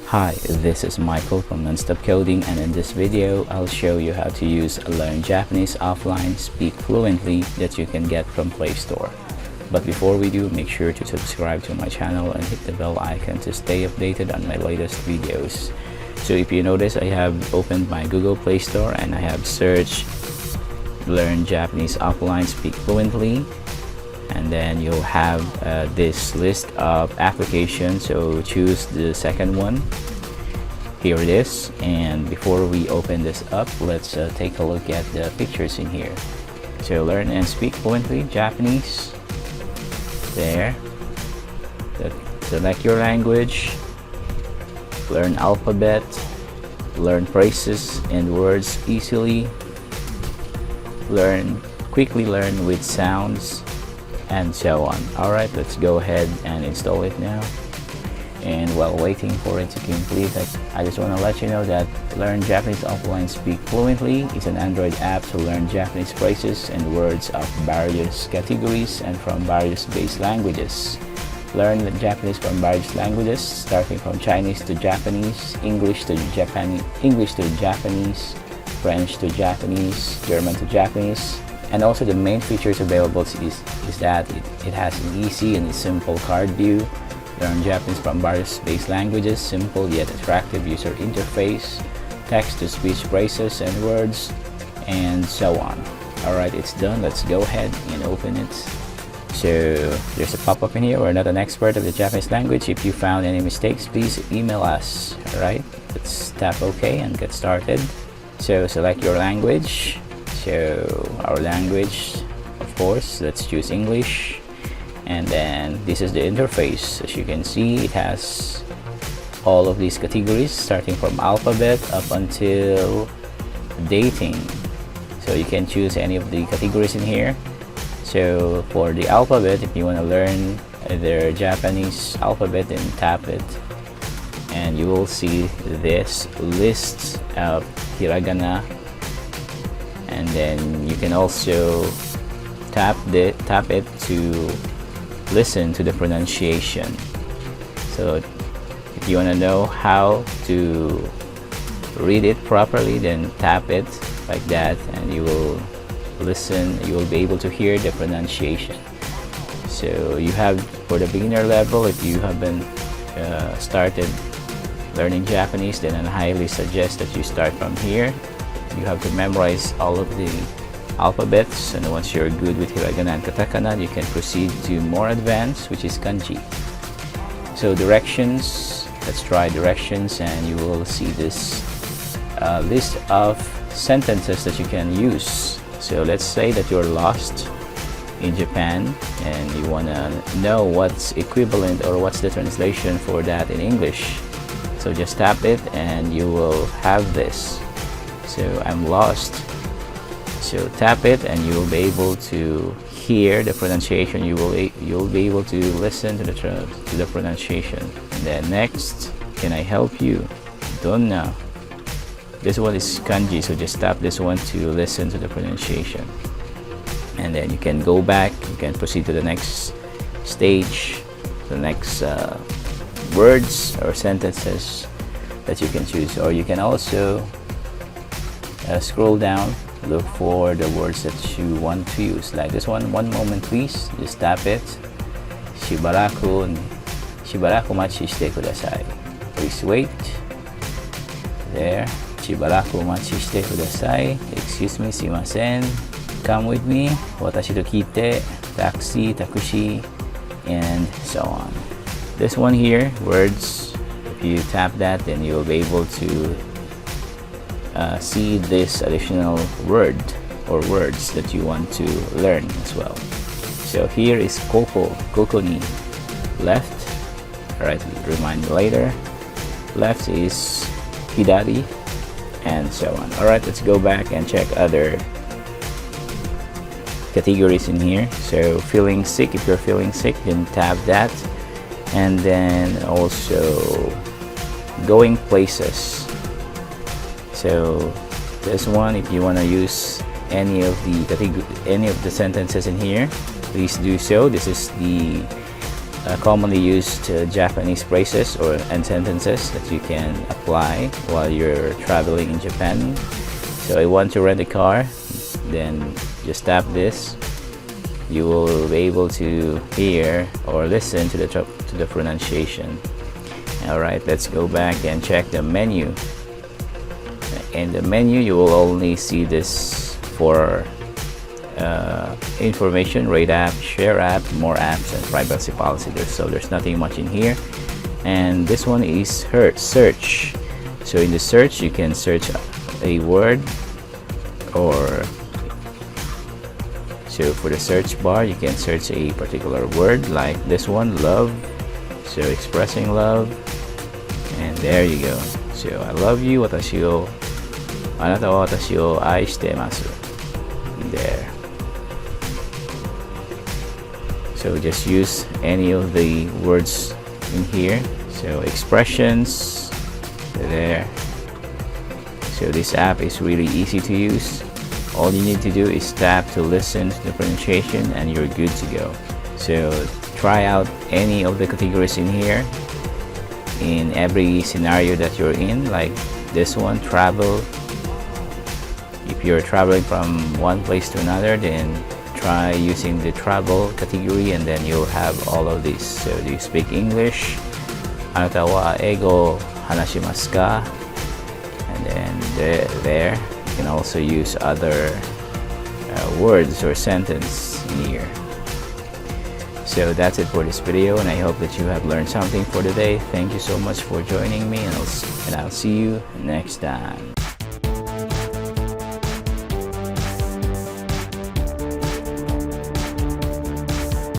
Hi, this is Michael from Nonstop Coding, and in this video I'll show you how to use Learn Japanese Offline Speak Fluently that you can get from Play Store. But before we do, make sure to subscribe to my channel and hit the bell icon to stay updated on my latest videos. So if you notice, I have opened my Google Play Store and I have searched Learn Japanese Offline Speak Fluently, and then you'll have this list of applications, so choose the second one. Here it is, and before we open this up, let's take a look at the pictures in here. So Learn and Speak Fluently Japanese, there. Select your language, learn alphabet, learn phrases and words easily, quickly learn with sounds, and so on. Alright, let's go ahead and install it now. And while waiting for it to complete, I just want to let you know that Learn Japanese Offline Speak Fluently is an Android app to learn Japanese phrases and words of various categories and from various base languages. Learn Japanese from various languages, starting from Chinese to Japanese, English to Japanese, French to Japanese, German to Japanese. And also the main features available is that it has an easy and simple card view, learn Japanese from various base languages, simple yet attractive user interface, text-to-speech phrases and words, and so on. Alright, it's done. Let's go ahead and open it. So there's a pop-up in here. We're not an expert of the Japanese language. If you found any mistakes, please email us. Alright, let's tap OK and get started. So select your language. So our language, of course, let's choose English, and then this is the interface. As you can see, it has all of these categories starting from alphabet up until dating, so you can choose any of the categories in here. So for the alphabet, if you want to learn their Japanese alphabet, then tap it and you will see this list of hiragana. And then you can also tap it to listen to the pronunciation. So if you want to know how to read it properly, then tap it like that and you will listen, you will be able to hear the pronunciation. So you have, for the beginner level, if you haven't started learning Japanese, then I highly suggest that you start from here. You have to memorize all of the alphabets, and once you're good with hiragana and katakana, you can proceed to more advanced, which is kanji. So directions, let's try directions, and you will see this list of sentences that you can use. So let's say that you're lost in Japan and you want to know what's equivalent or what's the translation for that in English. So just tap it and you will have this. So I'm lost. So tap it and you will be able to hear the pronunciation. You'll be able to listen to the pronunciation. And then next, can I help you? Don't know. This one is kanji, so just tap this one to listen to the pronunciation. And then you can go back. You can proceed to the next stage, the next words or sentences that you can choose, or you can also scroll down, look for the words that you want to use, like this one. One moment please, just tap it. Shibaraku machi shite kudasai. Please wait. There. Shibaraku machi shite kudasai. Excuse me, sumimasen. Come with me. Watashi to kite. Taxi, takushi, and so on. This one here, words. If you tap that, then you'll be able to see this additional word or words that you want to learn as well. So here is koko ni, left. Alright, remind me later. Left is hidari, and so on. Alright, let's go back and check other categories in here. So feeling sick, if you're feeling sick, then tap that. And then also going places. So this one, if you want to use any of the sentences in here, please do so. This is the commonly used Japanese phrases and sentences that you can apply while you're traveling in Japan. So I want to rent a car, then just tap this. You will be able to hear or listen to the pronunciation. Alright, let's go back and check the menu. In the menu, you will only see this for information, rate app, share app, more apps, and privacy policy. So there's nothing much in here. And this one is search. So in the search, you can search a word, or so for the search bar, you can search a particular word like this one, love. So expressing love, and there you go. So I love you, watashi o anata wa watashi o ai shitemasu. There. So just use any of the words in here. So expressions, there. So this app is really easy to use. All you need to do is tap to listen to the pronunciation and you're good to go. So try out any of the categories in here in every scenario that you're in, like this one, travel. If you're traveling from one place to another, then try using the travel category and then you'll have all of these. So do you speak English? Anata wa eigo hanashimasu ka? And then there you can also use other words or sentence in here. So that's it for this video, and I hope that you have learned something for today. Thank you so much for joining me, and I'll see you next time.